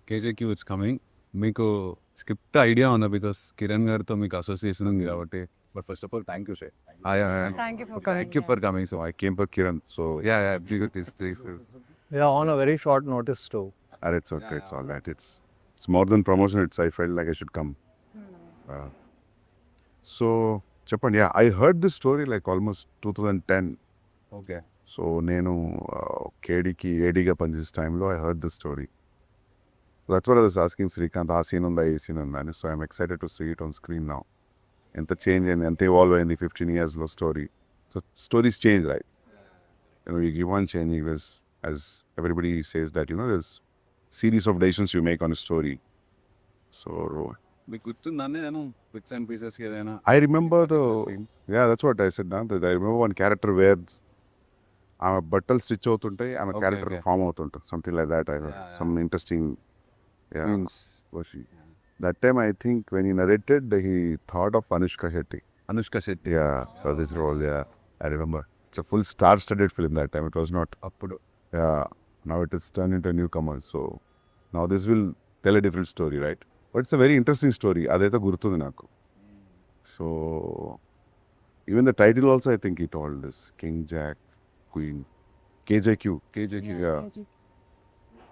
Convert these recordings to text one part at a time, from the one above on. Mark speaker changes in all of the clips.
Speaker 1: KJQ it's coming. మీకు script idea ఉందా because Kiran గారితో మీకు అసోసియేషన్ ఉంది కాబట్టి but first of all thank you sir thank you for coming so I came for Kiran so yeah
Speaker 2: on a very short notice too.
Speaker 3: It's okay, it's all right. It's more than promotion. I felt like I should come. So చెప్పండి, yeah, I heard this story like almost 2010.
Speaker 1: Okay
Speaker 3: so నేను కేడీకి ఏడీగా పనిచేసే టైంలో I heard this story. That's what I was asking Srikanth, ఆ scene ఉందా, ఏ scene ఉందా అని. So I'm excited to see it on screen now. ఎంత చేంజ్ అయింది, ఎంత ఇవాల్వ్ అయింది 15 yearsలో story. So stories change, right? You keep on changing this, as everybody says that, there's series of decisions you make on a story. So
Speaker 1: మీకు గుర్తుందండి నేను bits and pieces ఏదైనా
Speaker 3: I remember that's what I said now, that I remember one character where ఆమె బట్టలు stitch అవుతుంటాయి, ఆమె character form అవుతుంటుంది, something like that. I heard some interesting was she. That time I think when he narrated, he thought of Anushka Shetty. Yeah, for this role, yeah, I remember. It's a full star-studded film that time. It was not appudu. Yeah, now it is turned into a newcomer. So now this will tell a different story, right? But it's a very interesting story. Adaitha gurtundi naku. So even the title also, I think he told this King, Jack, Queen, KJQ. Yeah.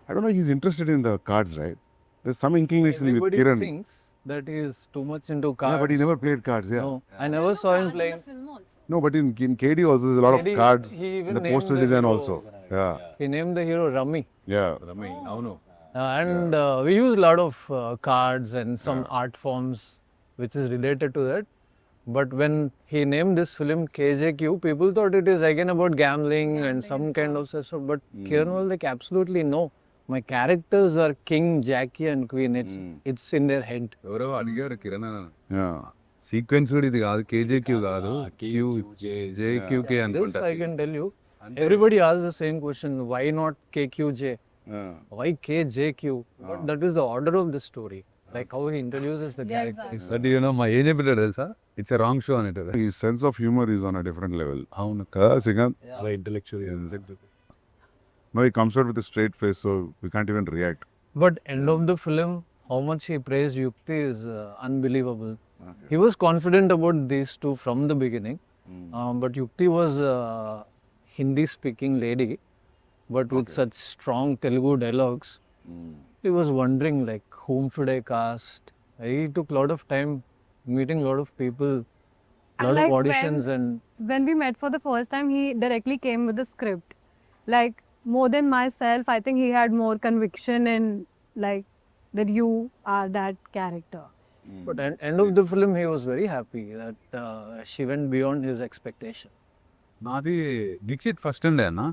Speaker 3: I don't know, he's interested in the cards, right? There's some inclination with
Speaker 2: Everybody
Speaker 3: Kiran.
Speaker 2: thinks that he is too much into cards.
Speaker 3: Yeah, but he never played cards, yeah.
Speaker 2: No, I never saw him playing.
Speaker 3: No, but in KD also there's a lot
Speaker 2: KD,
Speaker 3: of cards
Speaker 2: he even
Speaker 3: in the
Speaker 2: named
Speaker 3: postal
Speaker 2: the
Speaker 3: design
Speaker 2: hero.
Speaker 3: also. Yeah,
Speaker 2: He named the hero Rummy.
Speaker 3: yeah.
Speaker 1: రమై అవును
Speaker 2: And we use a lot of cards and some art forms which is related to that. But when he named this film KJQ, people thought it is again about gambling and some kind of stuff. But Kiran was like, absolutely no. My characters are King, Jackie and Queen. It's in their head.
Speaker 1: ఎవరో అడిగారు Kiran
Speaker 3: Yeah.
Speaker 1: Sequence కూడా ఇది కాదు, కేజేక్యూ కాదు, JQK
Speaker 2: This
Speaker 1: అనుకుంటా.
Speaker 2: I can tell you. Everybody asks the same question. Why not KQJ? Why KJQ? But that is the order of the story. Like how he introduces the characters.
Speaker 1: But మా ఏం చెప్పాడు తెలుసా, it's a wrong show అనేటారు.
Speaker 3: His sense of humor is on a different level.
Speaker 1: అవును
Speaker 3: Srikanth?
Speaker 1: చాలా intellectual.
Speaker 3: No, he comes out with a straight face, so we can't even react.
Speaker 2: But end of the film, how much he praised Yukti is unbelievable. He was confident about these two from the beginning. But Yukti was a Hindi-speaking lady, but with such strong Telugu dialogues. He was wondering like, whom should I cast? He took a lot of time meeting a lot of people, lot
Speaker 4: like
Speaker 2: of auditions
Speaker 4: when we met for the first time, he directly came with the script. Like, more than myself, I think he had more conviction in like that you are that character.
Speaker 2: But at end of the film, he was very happy that she went beyond his expectation.
Speaker 1: నాది Dixit first అండి అన్న.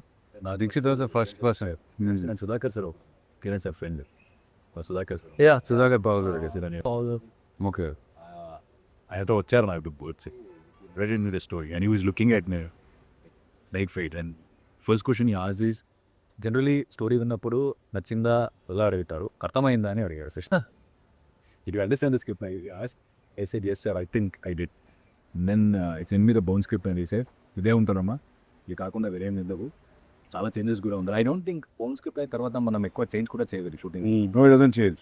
Speaker 1: నా Dixit was first person.
Speaker 5: నేను Sudhakar sir Kiran sir friend Sudhakar sir
Speaker 2: Yeah.
Speaker 1: Sudhakar Babu
Speaker 5: okay ఆయనతో వచ్చారు నాకు birds ready new the story and he was looking at like fight and first question ఈ as is generally story విన్నప్పుడు నచ్చిందా ఎలా అడుగుతారు, అర్థమైందా అని అడిగారు. Krishna it you understand the script I said yes sir I think I did then it's in me the bound script అని sir ఇదే ఉంటారమ్మా, ఇది కాకుండా వేరేం తిందవు, చాలా చేంజెస్ కూడా ఉంది. ఐ డోంట్ థింక్ బౌన్ స్క్రిప్ట్ అయిన తర్వాత మనం ఎక్కువ చేంజ్ కూడా చేయలేదు shooting.
Speaker 3: No, it doesn't change.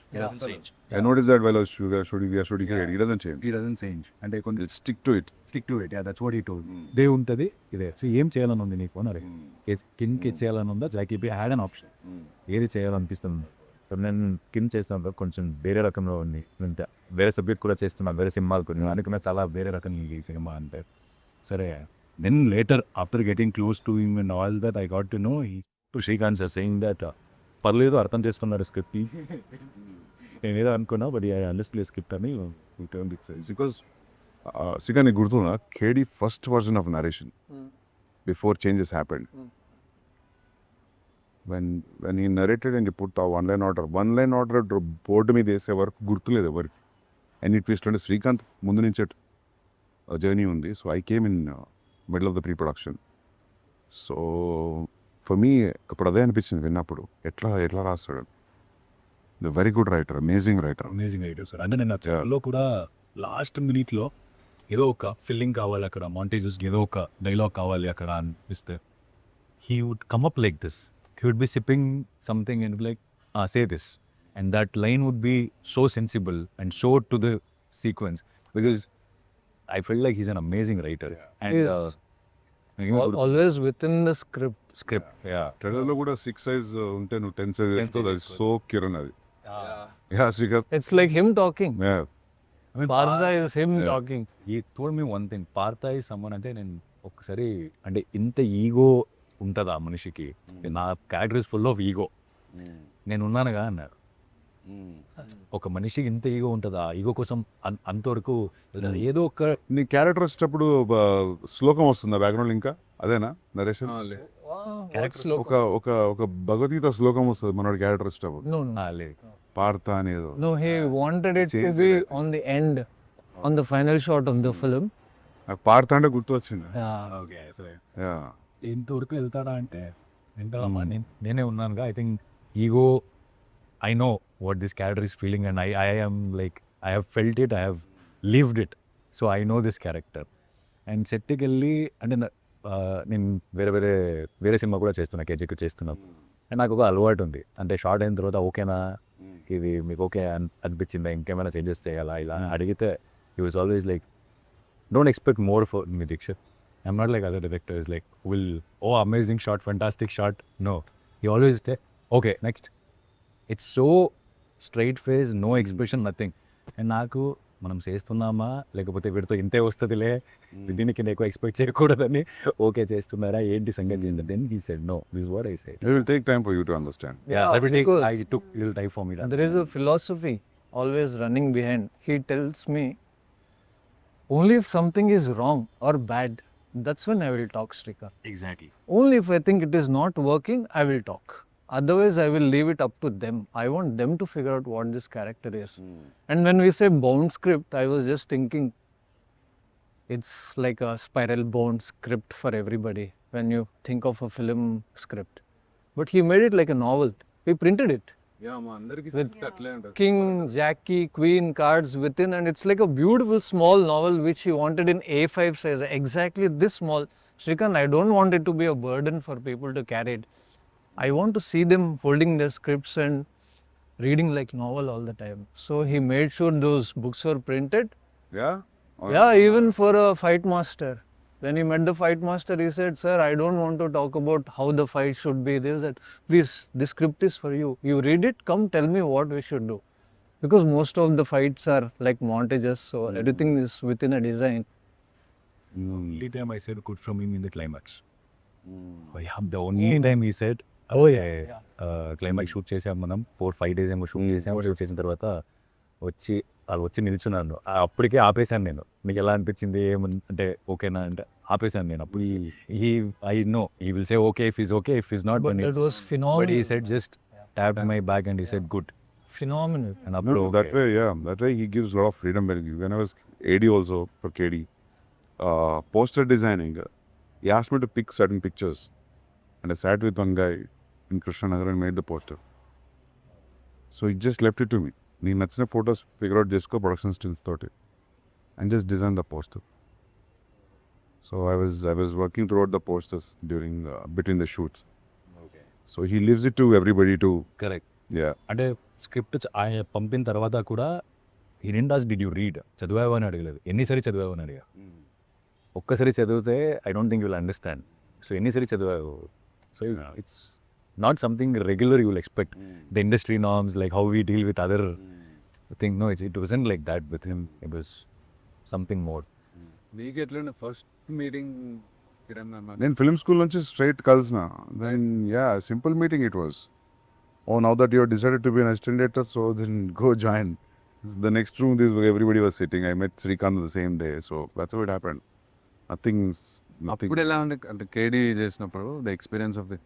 Speaker 3: I noticed that while I was shooting here, it doesn't change.
Speaker 1: He doesn't change. అంటే కొంచెం
Speaker 3: He'll stick to it.
Speaker 5: Stick to it, that's what he told. They ఉంటుంది ఇదే. So ఏం చేయాలని ఉంది నీకు అని కింగ్కి చేయాలని ఉందా, జాకీపీ హ్యాడ్ అన్ ఆప్షన్, ఏది చేయాలనిపిస్తుంది. సో నేను కింగ్ చేస్తాను కొంచెం వేరే రకంలో ఉంది, అంటే వేరే సబ్జెక్ట్ కూడా చేస్తున్నాను, వేరే సినిమాలు కొన్ని అనుకున్నా చాలా వేరే రకం ఈ సినిమా అంటే. సరే then later after getting close to him and all that I got to know to Srikanth sir saying that పర్లేదు అర్థం చేస్తున్నారు స్క్రిప్ట్. నేను ఏదో అనుకున్నా బట్ ఐ అండర్స్టాండ్ స్క్రిప్ట్ అని
Speaker 3: Because Srikanth, నీకు గుర్తుందా KD first version of narration before changes happened. When he narrated and he put a one line order board మీద వేసే వరకు గుర్తులేదు ఎవరికి. అండ్ ఇట్ ట్విస్ట్ అంటే శ్రీకాంత్ ముందు నుంచి జర్నీ ఉంది. So I came in middle of the pre production. So for me అప్పుడు అదే అనిపించింది విన్నప్పుడు, ఎట్లా రాస్తాడు. The very good writer, amazing writer
Speaker 5: sir. అంటే నేను లో కూడా లాస్ట్ మినిట్లో ఏదో ఒక ఫిల్లింగ్ కావాలి అక్కడ, మాంటేజెస్ ఏదో ఒక డైలాగ్ కావాలి అక్కడ అనిపిస్తే he would come up like this, he would be sipping something and like say this and that line would be so sensible and so to the sequence, because I felt like he's an amazing writer. And
Speaker 2: He is. Always within the script.
Speaker 5: yeah.
Speaker 3: ట్రైలర్లో కూడా 6 size ఉంటే నువ్వు 10 size వేస్తావు. అది so Kiran అది. Yeah Srikanth.
Speaker 2: It's like him talking.
Speaker 3: Yeah.
Speaker 5: I mean,
Speaker 2: Partha is him talking.
Speaker 5: he told me one thing. Partha is someone అంటే నేను ఒక్కసారి అంటే ఇంత ఈగో ఉంటుందా మనిషికి, నా character is full of ego, నేను ఉన్నానుగా అన్నారు. ఒక మనిషికి ఇంత ఈగో ఉంటుందా, ఈగో కోసం అంతవరకు ఏదో ఒక
Speaker 3: నీ క్యారెక్టర్ వచ్చేటప్పుడు శ్లోకం వస్తుందా బ్యాక్గ్రౌండ్ ఇంకా అదేనా నరేషన్? ఒక ఒక ఒక భగవద్గీత శ్లోకం వస్తుంది మనోడి క్యారెక్టర్ వచ్చేటప్పుడు.
Speaker 2: No, no.
Speaker 5: లేదు.
Speaker 3: పార్త అనేది.
Speaker 2: No, he wanted it to be on the end, on the final shot of the film.
Speaker 3: నాకు పార్త అంటే గుర్తు వచ్చింది.
Speaker 5: ఓకే సరే
Speaker 3: యా.
Speaker 5: ఎంతవరకు వెళ్తాడా అంటే వెళ్తాడమ్మా, నేనే ఉన్నానుగా. I think ego, I know what this character is feeling, and I am like, I have felt it, I have lived it, so I know this character. And సెట్కి వెళ్ళి అంటే నేను వేరే సినిమా కూడా చేస్తున్నా, KJQ చేస్తున్నా, అండ్ నాకు ఒక అలవాటు ఉంది. అంటే షార్ట్ అయిన తర్వాత ఓకేనా, ఇది మీకు ఓకే అనిపించిందా, ఇంకేమైనా చేంజెస్ చేయాలా ఇలా అడిగితే he was always like, don't expect more for me, Dheekshith. I'm not like other directors like amazing shot, fantastic shot. No, he always say okay next. It's so straight face, no expression, nothing. And నాకు మనం చేస్తున్నామా లేకపోతే వీడితో ఇంతే వస్తుందిలే, దీనికి ఎక్కువ expect చేయకూడదని ఓకే చేస్తున్నారా ఏంటి సంగతి. Then he said no, this is what I said.
Speaker 3: It will take time for you to understand.
Speaker 5: Yeah, that will take,
Speaker 2: because
Speaker 5: I took little time for me.
Speaker 2: There is a philosophy always running behind. He tells me, only if something is wrong or bad, that's when I will talk, Srikant.
Speaker 5: Exactly.
Speaker 2: Only if I think it is not working, I will talk. Otherwise, I will leave it up to them. I want them to figure out what this character is. And when we say bound script, I was just thinking it's like a spiral bound script for everybody when you think of a film script. But he made it like a novel. He printed it. With king, Jackie, queen cards within, and it's like a beautiful small novel which he wanted in A5 size, exactly this small. Srikant, I don't want it to be a burden for people to carry it. I want to see them holding their scripts and reading like novel all the time. So he made sure those books were printed.
Speaker 3: Yeah?
Speaker 2: Yeah, even for a fight master. When he met the fight master, he said, sir, I don't want to talk about how the fight should be. They said, please, this script is for you. You read it, come tell me what we should do. Because most of the fights are like montages, so everything is within a design.
Speaker 5: Only time I said good from him in the climax. The only time he said, climax shoot చేసాం మనం 4-5 days ఏమో shoot చేసిన తర్వాత వాళ్ళు వచ్చి నిల్చున్నాను. అప్పటికే ఆపేశాను నేను. మీకు ఎలా అనిపించింది అంటే ఓకేనా అంటే ఆపేశాను నేను. అప్పుడు I know he will say okay if he's okay, if he's not,
Speaker 2: But it was phenomenal.
Speaker 5: But he said just tapped my back and he said good.
Speaker 2: Phenomenal.
Speaker 5: And
Speaker 3: No, that way, yeah. That way he gives a lot of freedom. When I was AD also for KD, poster designing, he asked me to pick certain pictures. And I sat with one guy in Krishnanagar and made the poster. So he just left it to me. Nee nachina photos figure out chesko production stills toti and just design the poster. So I was working throughout the posters during between the shoots.
Speaker 5: Okay.
Speaker 3: So he leaves it to everybody to.
Speaker 5: Correct.
Speaker 3: Yeah.
Speaker 5: అంటే script ఆయన పంపిన తర్వాత కూడా he didn't ask did you read, చదివావు అని అడగలేదు. ఎన్నిసారి చదివావు అని అడిగా. ఒక్కసారి చదివితే I don't think you will understand. So ఎన్నిసారి చదివావు. So it's not something regular you will expect. The industry norms, like how we deal with other things. No, it wasn't like that with him. It was something more.
Speaker 1: నీకు ఎట్లా first meeting Kiran అన్న?
Speaker 3: నేను film school నుంచి straight కలిసిన. Then ya simple meeting it was. Oh, now that you have decided to be an assistant director, so then go join. The next room, everybody was sitting. I met Srikant the same day, so that's how it happened. Nothing.
Speaker 1: అప్పుడు ఎలా ఉండే అంటే కేడీ చేసినప్పుడు the experience of the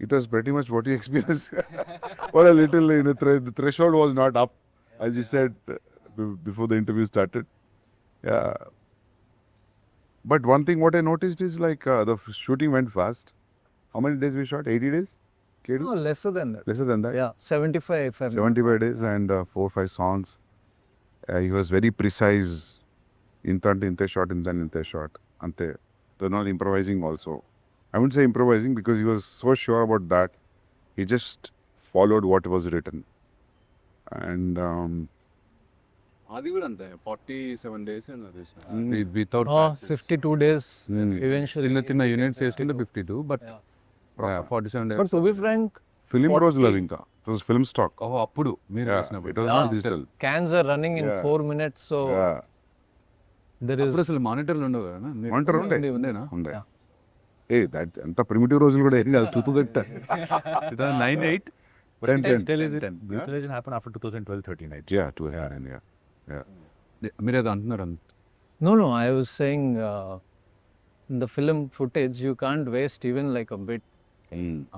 Speaker 3: It was pretty much what you experienced. For a little, the threshold was not up, as you said before the interview started. Yeah. But one thing what I noticed is like the shooting went fast. How many days we shot? 80 days? KD?
Speaker 2: No, lesser than that.
Speaker 3: Lesser than that?
Speaker 2: Yeah, 75 if I'm
Speaker 3: 75 days and 4-5 songs. He was very precise. Inte shot, inte shot. Ante. They're not improvising also. I wouldn't say improvising because he was so sure about that. He just followed what was written. And
Speaker 1: అది కూడా అంతే 47 days without
Speaker 2: 52 days eventually.
Speaker 1: చిన్న చిన్న units వేసుకుంటే 52 but 47 days.
Speaker 2: But to be frank,
Speaker 3: film రోజులు అవి ఇంకా it was film stock.
Speaker 1: అప్పుడు మీరు వేసినప్పుడు
Speaker 3: it was not digital.
Speaker 2: cans are running in 4 minutes, so there is
Speaker 1: అప్పుడు అసలు మానిటర్లు ఉండవు కదా
Speaker 3: మానిటర్ ఉండే
Speaker 1: ఉండేనా
Speaker 3: ఉండే. దట్ ఎంత ప్రిమిటివ్ రోజులు కూడా ఏం కాదు. తుతు కట్ట
Speaker 1: 98
Speaker 5: But digitalization happened after 2012-13, right?
Speaker 3: Yeah, to hair and yeah.
Speaker 1: మీరు అది అంటున్నారు అంత
Speaker 2: no, I was saying the film footage you can't waste even like a bit.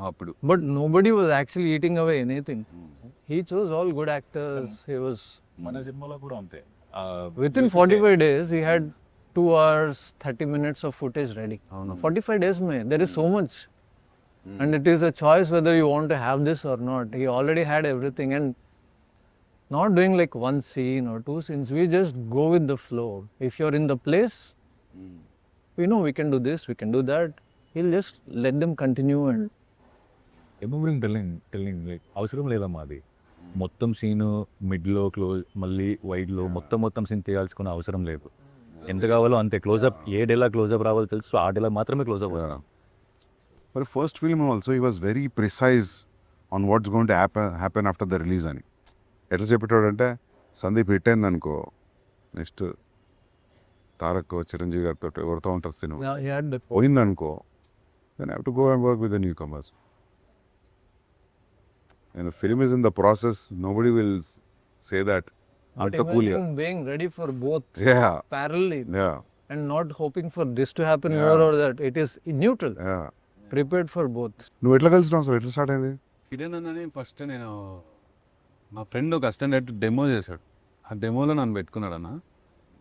Speaker 1: అప్పుడు
Speaker 2: But nobody was actually eating away anything. He chose all good actors. He was
Speaker 5: మన సినిమాలో కూడా అంతే.
Speaker 2: within 45 days he had 2 hours 30 minutes of footage ready. 45 days mein there is so much. And it is a choice whether you want to have this or not. He already had everything, and not doing like one scene or two scenes. We just go with the flow. If you're in the place, we know we can do this, we can do that. He'll just let them continue and
Speaker 5: Remembering telling like అవసరం లేదమ్మా అది. మొత్తం scene మిడ్లో close మళ్ళీ వైడ్లో మొత్తం scene తీయాల్సుకున్న అవసరం లేదు. ఎంత కావాలో అంతే క్లోజప్, ఏ డేలా క్లోజప్ రావాలో తెలుసు, ఆ డేలా మాత్రమే క్లోజప్ వస్తాం.
Speaker 3: For first film also he was very precise on what's going to happen after the release అని. ఎట్లా చెప్పేటోడంటే సందీప్ హిట్ అయింది అనుకో, నెక్స్ట్ తారక్ చిరంజీవి గారితో ఎవరితో ఉంటారు cinema
Speaker 2: yeah, he had that.
Speaker 3: పోయిందనుకో, then I have to go and work with the newcomers. And the film is in the process, nobody will say that
Speaker 2: But
Speaker 3: అంత cool.
Speaker 2: imagine being ready for both
Speaker 3: Yeah,
Speaker 2: parallelly
Speaker 3: yeah,
Speaker 2: and not hoping for this to happen more or that. It is neutral,
Speaker 3: yeah.
Speaker 2: prepared for both.
Speaker 3: నువ్వు ఎట్లా కలిసినావు అసలు, ఎట్లా start అయింది?
Speaker 1: కిరణ్ అన్నని first నేను మా friend ఒక అసిస్టెంట్ డెమో చేశాడు. ఆ డెమోలో నన్ను పెట్టుకున్నాడు అన్న.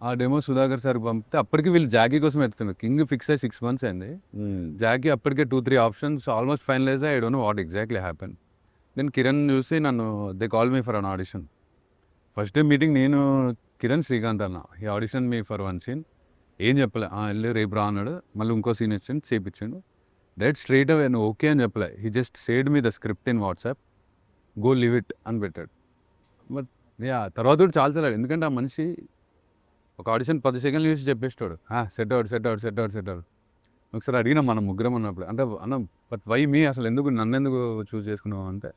Speaker 1: ఆ డెమో సుధాకర్ సార్ పంపితే అప్పటికి వీళ్ళు జాకీ కోసం ఎత్తుతున్నారు. కింగ్ ఫిక్స్ అయ్యి 6 months అయింది. జాకీ అప్పటికే 2-3 options almost finalize. I don't know what exactly happen. నేను కిరణ్ చూసి నన్ను they call me for an audition. First time meeting నేను కిరణ్ శ్రీకాంత్ అన్న. ఈ ఆడిషన్ మీ ఫర్ 1 scene. ఏం చెప్పలే, వెళ్ళి రేపు రా అన్నాడు. మళ్ళీ ఇంకో సీన్ ఇచ్చాను, చేపించాను. డైరెక్ట్ స్ట్రైట్ అవే నువ్వు ఓకే అని చెప్పలే. He just shared me the script in WhatsApp, go live it అని పెట్టాడు. బట్ తర్వాత కూడా చాలా చల్లాడు. ఎందుకంటే ఆ మనిషి ఒక ఆడిషన్ 10 seconds చూసి చెప్పేస్తాడు, సెట్ అవుట్. ఒకసారి అడిగినాం మనం ముగ్గురం ఉన్నప్పుడు, అంటే అన్న బట్ వై మీ, అసలు నన్ను ఎందుకు చూస్ చేసుకున్నావు అంటే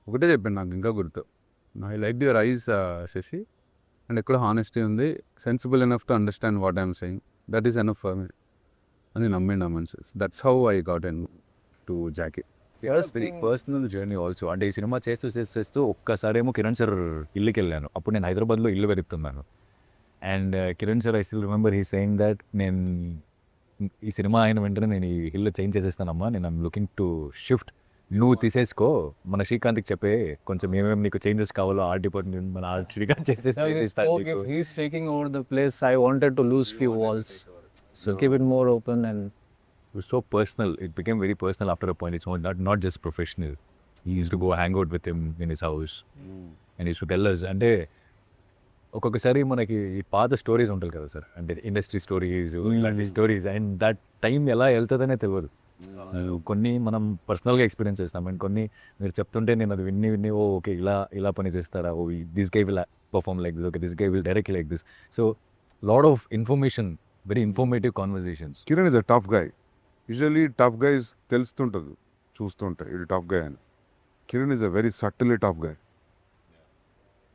Speaker 1: ఒకటే చెప్పాను, నాకు ఇంకా గుర్తు. I like your eyes Shashi, and ఎక్కడ హానెస్టీ ఉంది, sensible enough to understand what I'm saying, that is enough for me అని నమ్మిండు ఆ మనిషి. That's how I got into Jackie.
Speaker 5: Very personal journey also. అంటే ఈ సినిమా చేస్తూ ఒక్కసారేమో కిరణ్ సార్ ఇల్లుకి వెళ్ళాను. అప్పుడు నేను హైదరాబాద్లో ఇల్లు వెతుకుతున్నాను. And Kiran sir I still remember he saying that నేను ఈ సినిమా అయిన వెంటనే నేను ఈ ఇల్లు చేంజ్ చేసేస్తానమ్మా, నేను ఐమ్ లుకింగ్ టు షిఫ్ట్, నువ్వు తీసేసుకో, మన శ్రీకాంత్కి చెప్పే కొంచెం ఏమేమి నీకు చేంజెస్ కావాలో ఆర్ట్ డిపార్ట్మెంట్ మన art Srikanth
Speaker 2: Now he spoke, if he's taking over the place, I wanted to lose few walls. So keep it more open and
Speaker 5: It was so personal. It became very personal after a point. It's not just professional. He used to go hang out with him in his house. And he used to tell us. అంటే ఒక్కొక్కసారి మనకి పాత stories ఉంటాయి కదా sir, అంటే industry stories, ఇలాంటి stories, and that time ఎలా వెళ్తుందనే తెలియదు. కొన్ని మనం పర్సనల్గా ఎక్స్పీరియన్స్ చేస్తాం, అండ్ కొన్ని మీరు చెప్తుంటే నేను అది విన్ని ఓకే ఇలా పని చేస్తారా, oh this guy will perform like this, okay this guy will direct like this. So lot of information, very informative conversations.
Speaker 3: Kiran is a tough guy. Usually tough guys తెలుస్తుంటుంది చూస్తుంటే ఇది టఫ్ గై అని. Kiran is a very subtly tough guy.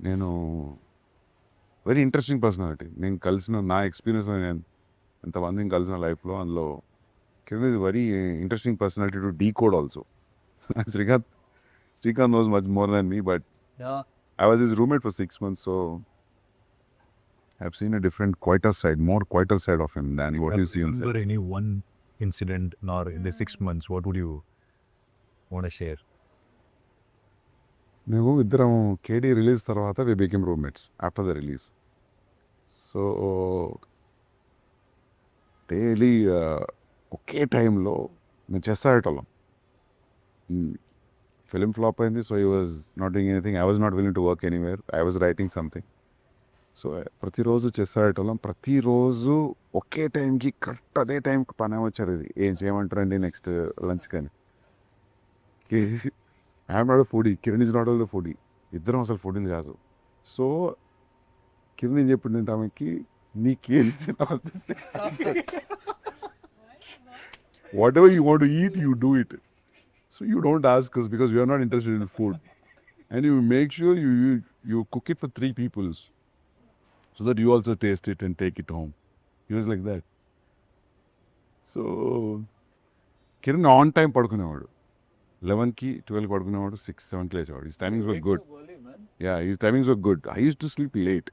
Speaker 3: నేను very interesting personality. నేను కలిసిన నా ఎక్స్పీరియన్స్లో, నేను ఎంతమందిని కలిసిన లైఫ్లో, అందులో Kiran is very interesting personality to decode also. Srikanth knows much more than me, but
Speaker 2: yeah,
Speaker 3: I was his roommate for 6 months, so I've seen a different, more quieter side of him than what you see on set.
Speaker 5: Any one incident or in the 6 months, what would you want to share?
Speaker 3: మేము ఇద్దరం Kedi release తర్వాత we became roommates after the release. So daily ఒకే టైంలో మేము chess ఆడేటోళ్ళం. Film flop అయింది, so he was not doing anything, I was not willing to work anywhere, I was writing something. So ప్రతిరోజు chess ఆడేటోళ్ళం. ప్రతిరోజు ఒకే టైంకి కరెక్ట్ అదే టైంకి పని వచ్చారు. ఇది ఏం చేయమంటారండి నెక్స్ట్ లంచ్ కానీ. I'm not a foodie, Kiran is not all the foodie. ఇద్దరం అసలు ఫుడ్ని కాదు. సో కింద ఏం చెప్పిందంటే ఆమెకి నీకేం what ever you want to eat you do it. So you don't ask us because we are not interested in food. And you make sure you cook it for 3 people so that you also taste it and take it home. He was like that. So Kiran on time పడుకునేవాడు. 11కి 12కి పడుకునేవాడు, 6, 7కి లేచేవాడు. His timings were good. Yeah, his timings were good. I used to sleep late.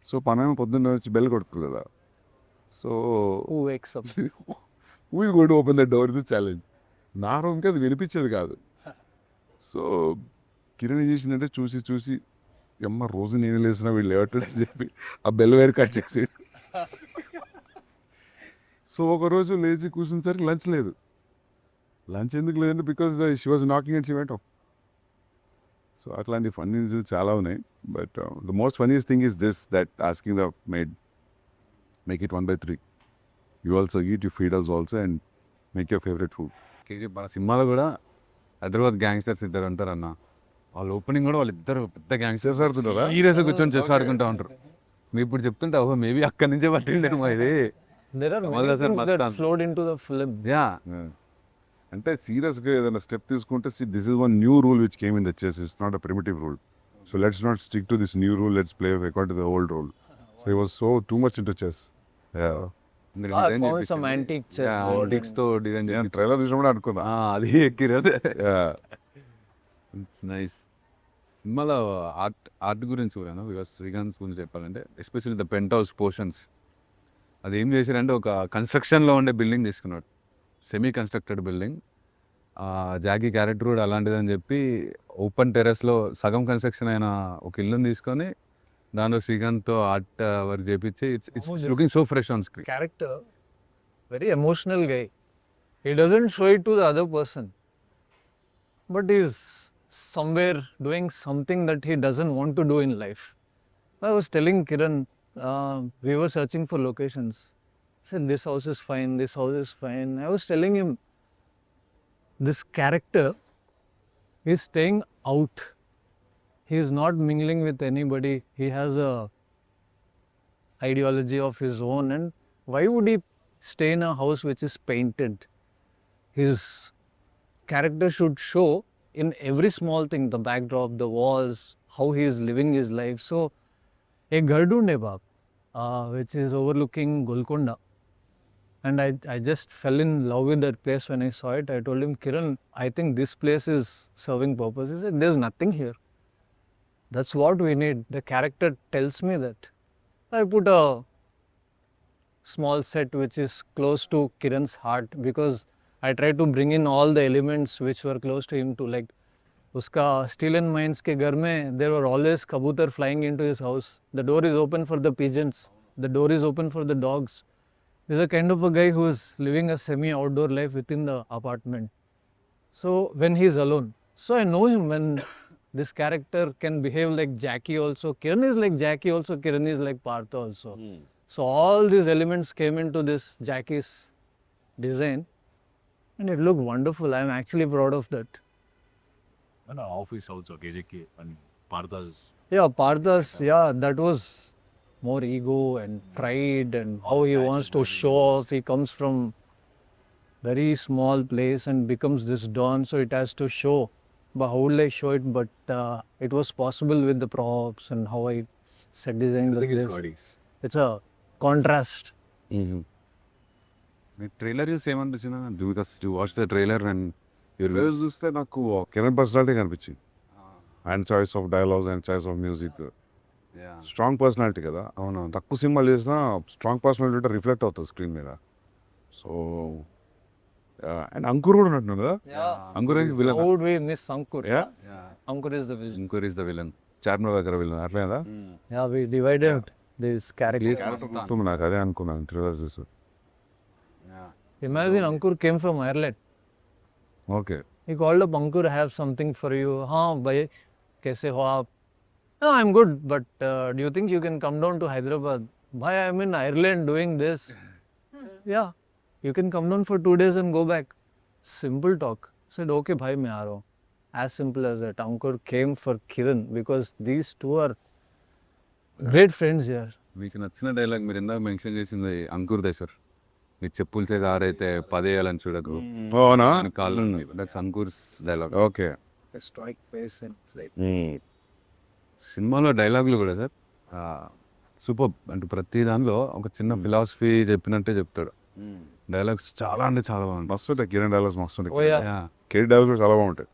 Speaker 3: So పనేమో పొద్దున్న వచ్చి bell కొట్టుకోలేదా. So
Speaker 2: Who wakes up?
Speaker 3: who is going to open the door is a challenge. నా రూమ్కి అది వినిపించేది కాదు. సో కిరణ్ ఏం చేసిందంటే చూసి అమ్మ రోజు నేను లేసినా వీళ్ళు లేవట్లేదు అని చెప్పి ఆ బెల్ వైర్ కట్ చేసి, సో ఒకరోజు లేచి కూర్చునేసరికి లంచ్ లేదు. లంచ్ ఎందుకు లేదంటే because she was knocking and she went off. So అట్లాంటి ఫన్నీస్ చాలా ఉన్నాయి. But the most funniest thing is this, that asking the maid make it 1/3. You also eat, you feed us also and make your favourite food.
Speaker 1: మన సినిమాలో కూడా Hyderabad gangsters ఇద్దరు అంటారు అన్న. వాళ్ళ ఓపెనింగ్ కూడా వాళ్ళిద్దరు పెద్ద గ్యాంగ్స్టర్స్ ఆడుతుంటారా, సీరియస్గా కూర్చొని చేసి ఆడుకుంటూ ఉంటారు. మీరు ఇప్పుడు చెప్తుంటే ఓహో మేబీ అక్కడి నుంచే పట్టిండేమో ఇది.
Speaker 2: There are
Speaker 1: Well,
Speaker 2: many
Speaker 1: that's a
Speaker 2: things that
Speaker 1: must-have.
Speaker 2: flowed into the film.
Speaker 1: Yeah
Speaker 3: అంటే సీరియస్గా ఏదైనా స్టెప్ తీసుకుంటే this is one new rule which came in the chess. It's not a primitive rule. So let's not stick to this new rule, let's play according to the old rule. So he was so too much into chess.
Speaker 2: I found some antique chess board
Speaker 1: antiques తో design చేసి
Speaker 3: trailer చూసినప్పుడు అనుకున్నా
Speaker 1: అది ఎక్కిరదే. It's nice. సినిమాలో art గురించి కూడా because Srikanth గురించి చెప్పాలంటే especially the pent house portions అది ఏం చేశారంటే ఒక కన్స్ట్రక్షన్లో ఉండే బిల్డింగ్ తీసుకున్నాడు, semi constructed building. Jackie character కూడా అలాంటిదని చెప్పి ఓపెన్ టెర్రస్లో సగం కన్స్ట్రక్షన్ అయిన ఒక ఇల్లుని తీసుకొని దానిలో శ్రీకాంత్తో ఆర్ట్ వర్క్ చేపించి it's looking so fresh on screen.
Speaker 2: Character, very emotional guy. He doesn't show it to the other person, but he's somewhere doing something that he doesn't want to do in life. I was telling Kiran, we were searching for locations. I said, this house is fine, this house is fine. I was telling him, this character is staying out. He is not mingling with anybody. He has a ideology of his own, and why would he stay in a house which is painted? His character should show in every small thing, the backdrop, the walls, how he is living his life. So a ghar dhoonde baap, which is overlooking Golconda, and I just fell in love with that place when I saw it. I told him, Kiran, I think this place is serving purpose. He said, there's nothing here. That's what we need. The character tells me that. I put a small set which is close to Kiran's heart because I tried to bring in all the elements which were close to him too. Like uska steel and mines ke ghar mein there were always kabutar flying into his house. The door is open for the pigeons. The door is open for the dogs. He's a kind of a guy who is living a semi-outdoor life within the apartment. So when he's alone, so I know him when this character can behave like Jackie also. Kiran is like Jackie also. Kiran is like Partha also. So all these elements came into this Jackie's design, and it looked wonderful. I'm actually proud of that.
Speaker 5: And office also, KJK and Partha's.
Speaker 2: Yeah, Partha's, yeah, that was more ego and pride and how he wants to show off. He comes from very small place and becomes this Don, so it has to show. But how will I show it? But it was possible with the props and how I set design like this. It's a contrast.
Speaker 1: మీరు trailer చూసి ఏమనిపించిందా? Because to watch the trailer and
Speaker 3: trailer చూస్తే నాకు Kiran personality కనిపించింది. And choice of dialogues and choice of music, strong personality కదా. అవును, తక్కువ సినిమాలు చేసినా స్ట్రాంగ్ పర్సనాలిటీ రిఫ్లెక్ట్ అవుతుంది స్క్రీన్ మీద. సో అండ్ అంకుర్ కూడా ఉన్నట్టున్నాడు కదా. Ankur villain.
Speaker 2: How would we miss Ankur?
Speaker 3: Yeah.
Speaker 2: Ankur is the villain.
Speaker 1: Ankur is the villain, Charminar దగ్గర విలన్ అట్లే కదా.
Speaker 2: Yeah, we divided this character.
Speaker 3: గుర్తుంది నాకు, అదే అనుకున్నాను ట్రైలర్ చూసి.
Speaker 2: Imagine Ankur came from Ireland.
Speaker 1: Okay.
Speaker 2: He called up, Ankur, I have something for you. Haan, bhai, kaise ho aap? No, I'm good, but do you think you can come down to Hyderabad? Bhai, I'm in Ireland doing this. Yeah, you can come down for 2 days and go back. Simple talk. Said, okay, bhai, मैं आ रहा हूँ. as simple as that. Ankur came for Kiran because these two are great friends here.
Speaker 1: మీకు నచ్చిన dialogue మీరు ఇందాక mention చేసింది అంకుర్దే sir. మీ చెప్పులు size ఆరైతే 10 వేయాలని చూడకు.
Speaker 3: అవునా?
Speaker 1: కాళ్ళు that's Ankur's dialogue.
Speaker 3: Okay.
Speaker 5: Strike pace and
Speaker 1: సినిమాలో డైలాగులు కూడా సార్ సూపర్. అంటే ప్రతి దానిలో ఒక చిన్న ఫిలాసఫీ చెప్పినట్టే చెప్తాడు. డైలాగ్స్ చాలా అంటే చాలా బాగుంది.
Speaker 3: మస్తు ఉంటాయి కిరణ్ డైలాగ్స్, మస్తు ఉంటాయి.
Speaker 2: Oh yeah.
Speaker 1: Yeah.
Speaker 3: Kiran dialogues కూడా చాలా బాగుంటాయి.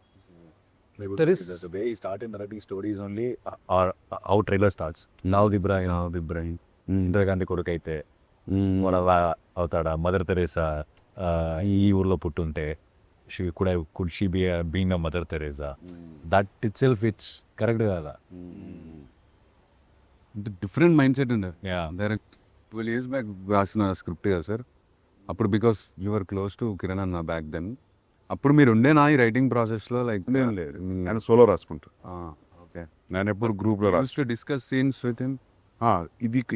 Speaker 2: There is-
Speaker 5: the way he started narrating stories only or how trailer starts. Now the brain. Indira Gandhi కొడుకు అయితే మన అవుతాడా, మదర్ తెరేసా ఈ ఊర్లో పుట్టుంటే could she be being a mother Teresa, that itself it's correct కదా.
Speaker 1: అంటే డిఫరెంట్ మైండ్ సెట్ ఉండే.
Speaker 5: Yeah.
Speaker 1: డైరెక్ట్ 12 years బ్యాక్ రాసిన స్క్రిప్ట్ కదా సార్. అప్పుడు because your close to Kiran అన్న బ్యాక్ దెన్. అప్పుడు మీరు ఉండేనా ఈ రైటింగ్ ప్రాసెస్లో? లైక్
Speaker 3: ఏం లేదు, నేను సోలో రాసుకుంటా.
Speaker 1: ఓకే.
Speaker 3: నేను ఎప్పుడు గ్రూప్లో రాసు.
Speaker 1: Use to discuss scenes with him.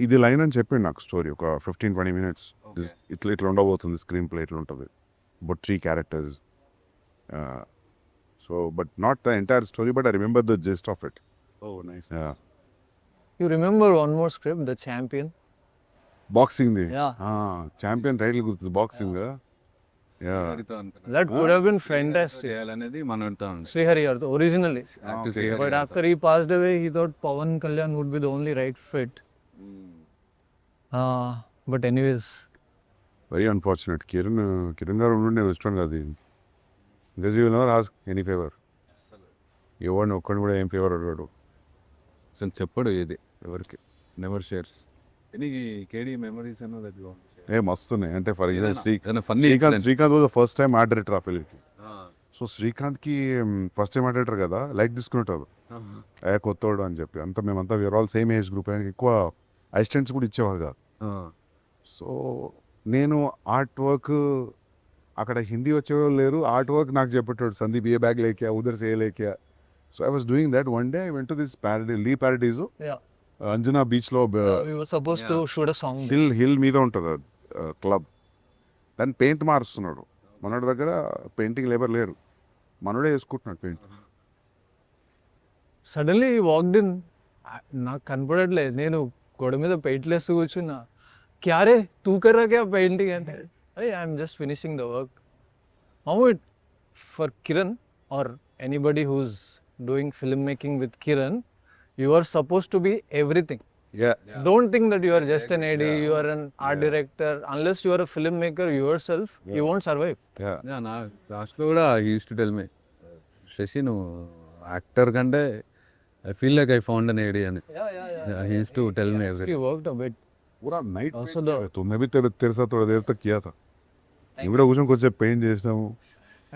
Speaker 3: ఇది లైన్ అని చెప్పాడు నాకు స్టోరీ ఒక 15-20 minutes. ఇట్లా ఉండబోతుంది స్క్రీన్ ప్లే, ఇట్లా ఉంటుంది. But 3 characters. So but not the entire story, but I remember the gist of it.
Speaker 1: Oh nice.
Speaker 2: You remember one more script, The Champion?
Speaker 3: బాక్సింగ్ది.
Speaker 2: Yeah.
Speaker 3: ఛాంపియన్ టైటిల్ గుర్తుంది, boxing.
Speaker 2: That could have been fantastic.
Speaker 1: చేయాలనేది మనతో
Speaker 2: Srihari originally.
Speaker 3: Okay.
Speaker 2: But after he passed away, he thought Pawan Kalyan would be the only right fit. But anyways,
Speaker 3: very unfortunate. Kiran గారు ఉండే ఇష్టం కాదు. This you never ask any favour. ఎవరిని ఒక్కడిని కూడా ఏం ఫేవర్ అడగాడు.
Speaker 1: అసలు చెప్పడు ఏది ఎవరికి. Never shares any Kedi memories అన్న దట్ యు
Speaker 3: మస్తున్నాయి. అంటే ఫర్
Speaker 1: ఏదైనా funny
Speaker 3: Srikanth was the first time art director ఆ ఫిల్మ్కి. సో శ్రీకాంత్కి ఫస్ట్ టైం ఆర్ట్ డైరెక్టర్ కదా, లైక్ తీసుకునేటారు కొత్తోడు అని చెప్పి. అంతా మేమంతా were all same age group. ఆయనకి ఎక్కువ అసిస్టెంట్స్ కూడా ఇచ్చేవారు కాదు. సో నేను ఆర్ట్ వర్క్ అక్కడ హిందీ వచ్చేవాళ్ళు లేరు. ఆర్ట్ వర్క్ నాకు చెప్పేటోడు, సందీప్ ఏ బ్యాగ్ లేక్యా, ఉదర్ సే లేక్యా. So I was doing that. One day I went to this Lee Paradise
Speaker 2: yeah,
Speaker 3: Anjuna బీచ్లో
Speaker 2: we were supposed to shoot a song.
Speaker 3: Hill మీద ఉంటుంది క్లబ్. దాన్ని పెయింట్ మారుస్తున్నాడు. మనోడి దగ్గర పెయింటింగ్ లేబర్ లేరు, మనోడే వేసుకుంటున్నాడు paint.
Speaker 2: Suddenly he walked in. నాకు కనపడట్లేదు, నేను గోడ మీద పెయింట్లు వేస్తూ కూర్చున్నా. క్యారే తూ కర్రా క్యా పెయింటింగ్ అంటే, I'm just finishing the work. How it for Kiran or anybody who's doing film making with Kiran, you are supposed to be everything. Don't think that you are just an AD, you are an art director. Unless you are a filmmaker yourself, you won't survive.
Speaker 1: నా లాస్ట్లో కూడా he used to tell me, Sashi నువ్వు actor కంటే I feel like I found an AD అని. He used to tell me
Speaker 2: He worked a bit.
Speaker 3: पूरा night
Speaker 2: Also the
Speaker 3: तुमने भी तेरे साथ थोड़ा देर तक किया था. నేను కూడా కూర్చొని కొంచెం పెయింట్ చేసినాము.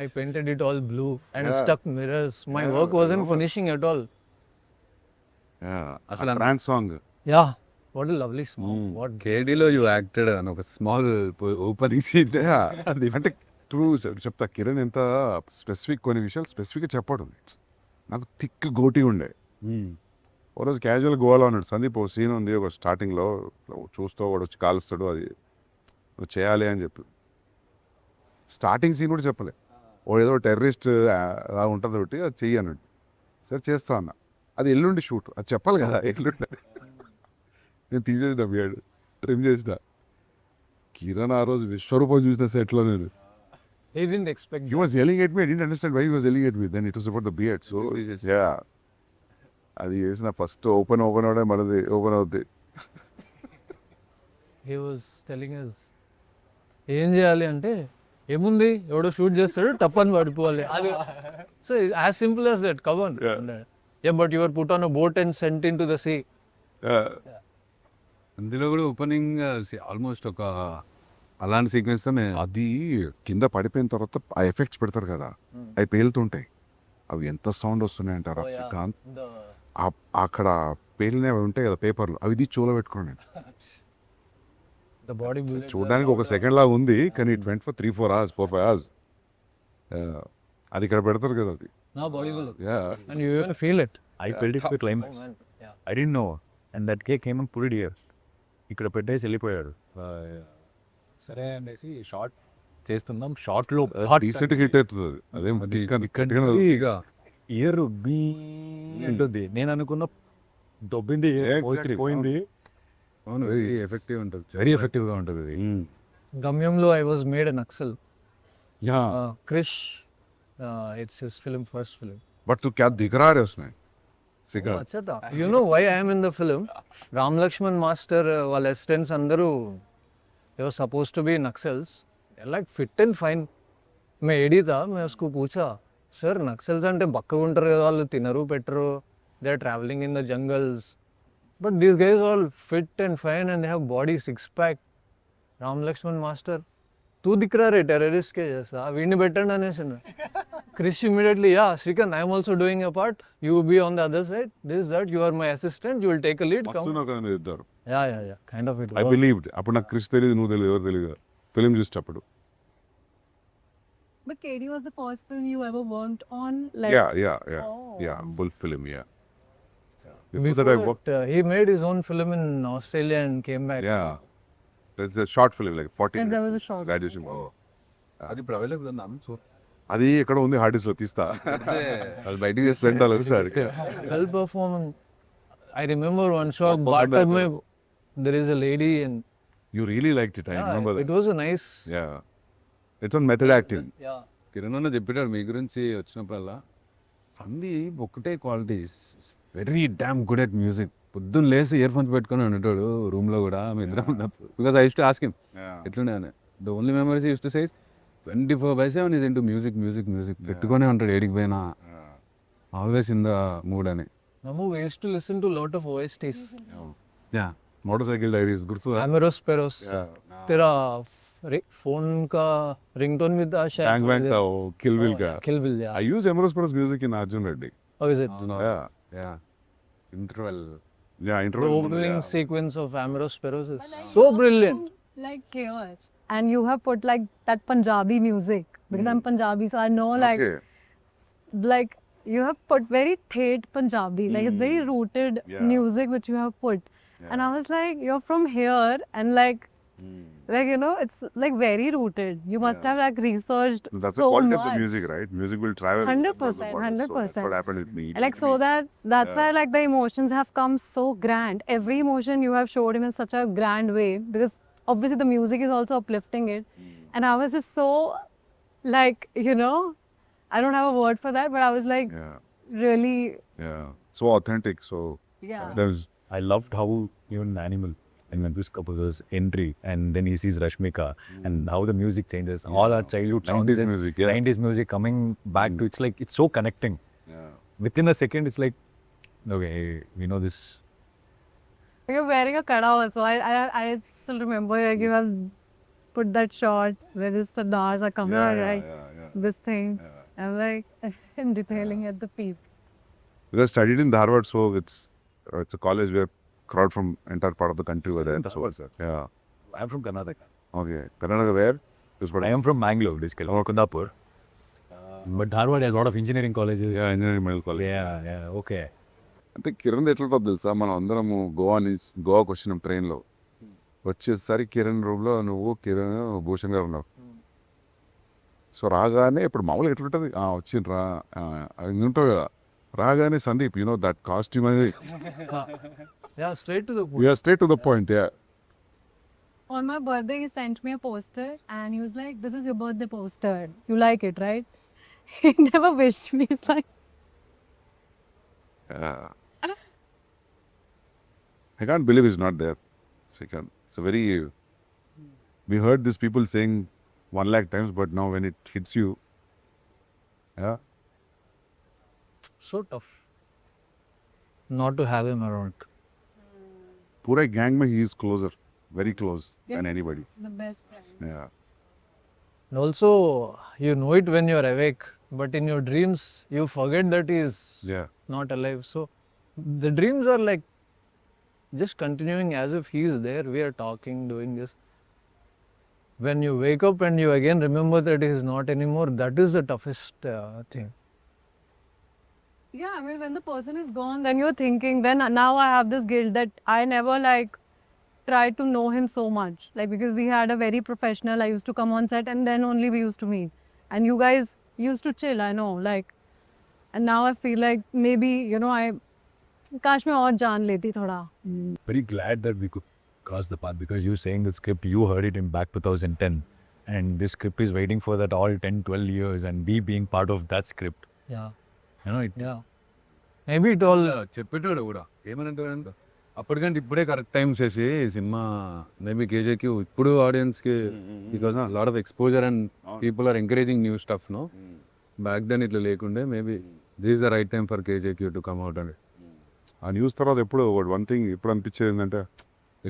Speaker 2: I painted it all blue and stuck mirrors. My work wasn't finishing at all.
Speaker 3: అసలు trance song.
Speaker 2: Yeah, what a lovely song. What
Speaker 1: కేడీలో యూ యాక్టెడ్ అని ఒక స్మాల్ ఓపెనింగ్ సీట్.
Speaker 3: అంటే ట్రూ చెప్తా, కిరణ్ ఎంత స్పెసిఫిక్, కొన్ని విషయాలు స్పెసిఫిక్గా చెప్పడం. నాకు థిక్ గోటి ఉండే. ఓ రోజు క్యాజువల్ గోవాలో ఉన్నాడు సందీప్. ఓ సీన్ ఉంది ఒక స్టార్టింగ్లో, చూస్తూ వాడు వచ్చి కాలుస్తాడు, అది నువ్వు చేయాలి అని చెప్పి. స్టార్టింగ్ సీన్ కూడా చెప్పలే. ఓ ఏదో టెర్రరిస్ట్ అలా ఉంటుంది ఒకటి, అది చెయ్యి అన్నాడు. సరే చేస్తా అన్న. అది ఎల్లుండి షూట్, అది చెప్పాలి కదా ఎల్లుండి. నేను తీసేసిన బియర్డ్ ట్రిమ్ చేసిన. కిరణ్ ఆ రోజు విశ్వరూపం చూసిన సెట్లో నేను.
Speaker 2: he didn't expect.
Speaker 3: He was yelling at me. I didn't understand why he was yelling at me. Then it was about the beard. So yeah, అది చేసిన ఫస్ట్ ఓపెన్ అవడే మనది ఓపెన్ అవుద్ది.
Speaker 2: He was telling us ఏం చేయాలి అంటే, ఏముంది ఎవడో shoot చేస్తాడు టప్పని పడిపోవాలి. అది so as simple as that. Come on. Yeah, but you were put on a boat and sent into the sea.
Speaker 1: అందులో కూడా ఓపెనింగ్ ఆల్మోస్ట్ ఒక అలాంటి సీక్వెన్స్తో
Speaker 3: అది కింద పడిపోయిన తర్వాత ఆ ఎఫెక్ట్స్ పెడతారు కదా, అవి పేలుతుంటాయి. అవి ఎంత సౌండ్ వస్తున్నాయి అంటారా శ్రీకాంత్. అక్కడ పేలినవి ఉంటాయి కదా పేపర్లు, అవి ఇది చోలో పెట్టుకోండి.
Speaker 2: The body bullets
Speaker 3: చూడడానికి ఒక సెకండ్ లాగా ఉంది, కానీ it went for 3-4 hours 4-5 hours. అది ఇక్కడ పెడతారు కదా అది.
Speaker 2: now body bullets.
Speaker 3: Yeah.
Speaker 2: And you even feel it.
Speaker 5: I felt it to the climax.
Speaker 2: Oh, man. Yeah.
Speaker 5: I didn't know. And that cake came and put it here. ఇక్కడ పెట్టేసి వెళ్ళిపోయాడు. సరే అనేసి షార్ట్ చేస్తున్నాం. షార్ట్లో
Speaker 3: రీసెంట్ హిట్ అవుతుంది అది. అదేం
Speaker 1: ఇక
Speaker 5: ఇయర్ బీ ఉంటుంది. నేను అనుకున్న దొబ్బింది
Speaker 3: Exactly.
Speaker 5: పోయింది.
Speaker 1: అవును, వెరీ ఎఫెక్టివ్ ఉంటుంది.
Speaker 5: వెరీ ఎఫెక్టివ్గా ఉంటుంది ఇది.
Speaker 2: Gamyamlo, I was made an Naxal.
Speaker 3: Yeah.
Speaker 2: Krish, it's his film, first film.
Speaker 3: But तू क्या दिख रहा है उसमें?
Speaker 2: Oh, अच्छा था. You know why I am in the film? Ram Lakshman Master, వాళ్ళ assistants అందరూ they were supposed to be Naxals. They're like fit and fine. मैं एडी था, मैं उसको पूछा, सर नक्सल्स అంటే బక్కగా ఉంటారు కదా, వాళ్ళు తినరు పెట్టరు, they are traveling in the jungles. But these guys are all fit and fine and they have body six pack. Ram Lakshman master तू दिख रहा रे टेररिस्ट के जैसा, వీడిని పెట్టండి అనేసి. Krish immediately, yeah Srikanth, I'm also doing a part, you be on the other side, this that, you are my assistant, you will take a lead, come.
Speaker 3: ఇద్దరు
Speaker 2: yeah yeah yeah kind of it.
Speaker 3: I believed. అప్పుడు నాకు క్రిష్ తెలియదు, నువ్వు తెలియదు, ఎవరు తెలియదు film చూసేటప్పుడు.
Speaker 4: But KD was the first film you ever worked on? Like,
Speaker 3: Yeah, bull film, yeah. Before
Speaker 2: Before
Speaker 3: that I worked,
Speaker 2: that, he made his own film in Australia and came back.
Speaker 3: yeah. It's a short film, like 40
Speaker 4: And there was a
Speaker 3: minutes.
Speaker 4: short.
Speaker 3: Graduation.
Speaker 1: అది ఇప్పుడు available ఉందా? So
Speaker 3: అది ఎక్కడ ఉంది, hard disk లో తీస్తా. అది బయటికి చేస్తే ఎంత ఒకసారి.
Speaker 2: Well performed. I remember one shot, Barter mein, there is a lady and
Speaker 3: You really liked it, I remember
Speaker 2: it
Speaker 3: that.
Speaker 2: was a nice.
Speaker 3: Yeah. It's on method acting.
Speaker 2: Yeah.
Speaker 1: Kiran అన్న చెప్పాడు మీ గురించి వచ్చినప్పుడల్లా, సందీప్ ఒకటే qualities, very damn good at music. పొద్దున్న లేసి ear phones పెట్టుకొని ఉండేటాడు రూమ్లో కూడా, మీ ఇద్దరం ఉన్నప్పుడు. Because I used to ask him ఎట్లుండే అని. The only memories use to say 24/7 is into music music music పెట్టుకొని ఉంటాడు ఏడికి పోయినా, ఆల్వేస్ ఇన్ ద మూడ్ అని.
Speaker 2: Namu, we used to listen to lot of OSTs.
Speaker 1: Yeah,
Speaker 3: motor cycle diaries గుర్తు.
Speaker 2: Ameros Peros. तेरा phone का ringtone भी था शायद.
Speaker 3: Bang Bang था वो, Kill Bill का.
Speaker 2: Kill Bill, yeah.
Speaker 3: I use Emerald Spurs music in Arjun Reddy.
Speaker 2: How is it?
Speaker 3: Yeah.
Speaker 1: Yeah interval.
Speaker 3: Yeah,
Speaker 2: The
Speaker 3: interval.
Speaker 2: opening sequence of Ameros Peros is so brilliant.
Speaker 4: like here. And you have put like that Punjabi music. Because I'm Punjabi, so I know like
Speaker 3: Okay.
Speaker 4: like you have put very thet Punjabi. Like it's very rooted
Speaker 3: Yeah.
Speaker 4: music which you have put. And I was like, you're from here and like you know, it's like very rooted. You must have like researched
Speaker 3: That's
Speaker 4: so
Speaker 3: the quality
Speaker 4: much.
Speaker 3: of the music, right? Music will travel.
Speaker 4: 100%,
Speaker 3: across the borders. So that's
Speaker 4: 100%.
Speaker 3: what happened with me.
Speaker 4: Like so that's why like the emotions have come so grand. Every emotion you have showed him in such a grand way, because obviously the music is also uplifting it. And I was just so like, you know, I don't have a word for that, but I was like
Speaker 3: Yeah.
Speaker 4: really,
Speaker 3: Yeah. So authentic. So
Speaker 4: yeah.
Speaker 3: there's
Speaker 5: I loved how even Animal and Ventus Kapoor's entry, and then he sees Rashmika, and how the music changes. All our childhood sounds,
Speaker 3: 90s
Speaker 5: just
Speaker 3: music, yeah.
Speaker 5: 90s music coming back to, it's like, it's so connecting.
Speaker 3: yeah.
Speaker 5: Within a second, it's like, okay, we know this.
Speaker 4: You're wearing a kada also. I still remember like you have put that shot where this stars are coming out, right?
Speaker 3: Yeah.
Speaker 4: This thing. I'm like I'm detailing at the peep.
Speaker 3: Because I studied in Dharwad, so it's a college where crowd from entire part of the country were there.
Speaker 5: Dharwad, sir.
Speaker 3: Yeah.
Speaker 5: I'm from Karnataka.
Speaker 3: Okay. Karnataka where?
Speaker 5: I am from Mangalore, basically, or Kundapur. But Dharwad has a lot of engineering colleges.
Speaker 3: Yeah, engineering medical college.
Speaker 5: Yeah, okay.
Speaker 3: అంటే కిరణ్ ఎట్లా ఉంటుంది తెలుసా, మనం అందరము గోవాకి వచ్చినాం ట్రైన్లో. వచ్చేసరికి కిరణ్ రూమ్లో నువ్వు, కిరణ్, భూషణ్ గారు ఉన్నావు. సో రాగానే ఇప్పుడు మామూలుగా ఎట్లుంటుంది, వచ్చిండ్రా ఉంటావు కదా, రాగానే Sandeep, you know that costume అనేది
Speaker 2: Yeah, straight to the point.
Speaker 3: We're straight to the point.
Speaker 4: On my birthday, he sent me a poster and he was like, "This is your birthday poster. You like it, right?" He never wished me. It's like,
Speaker 3: I can't believe he's not there. It's a very, we heard these people saying 1 lakh times, but now when it hits you, yeah,
Speaker 2: So tough not to have him around.
Speaker 3: पूरे gang में he is closer, very close than anybody.
Speaker 4: the best friend.
Speaker 3: Yeah.
Speaker 2: And also, you know it when you're awake, but in your dreams, you forget that he is
Speaker 3: Yeah.
Speaker 2: not alive. So the dreams are like just continuing as if he is there. We are talking, doing this. When you wake up and you again remember that he is not anymore, that is the toughest thing.
Speaker 4: Yeah, I mean, when the person is gone, then you're thinking, then now I have this guilt that I never like tried to know him so much. Like, because we had a very professional, I used to come on set and then only we used to meet. And you guys used to chill, I know. Like, And now I feel like maybe, you know, काश मैं और जान लेती थोड़ा.
Speaker 5: Very glad that we could cross the path because you saying the script, you heard it in back 2010. And this script is waiting for that all 10, 12 years and we being part of that script.
Speaker 2: Yeah.
Speaker 5: You know, it,
Speaker 2: Yeah. Maybe it all.
Speaker 1: చెప్పేటాడు కూడా ఏమనంటాడంటే అప్పటికంటే ఇప్పుడే correct time చేసి సినిమా maybe KJQ ఇప్పుడు ఆడియన్స్కి because lot of exposure and people are encouraging new stuff no back then ఇట్లా లేకుండే maybe this the right time for KJQ to come out అండి.
Speaker 3: ఆ న్యూస్ తర్వాత ఎప్పుడు వన్ థింగ్ ఇప్పుడు అనిపించేది ఏంటంటే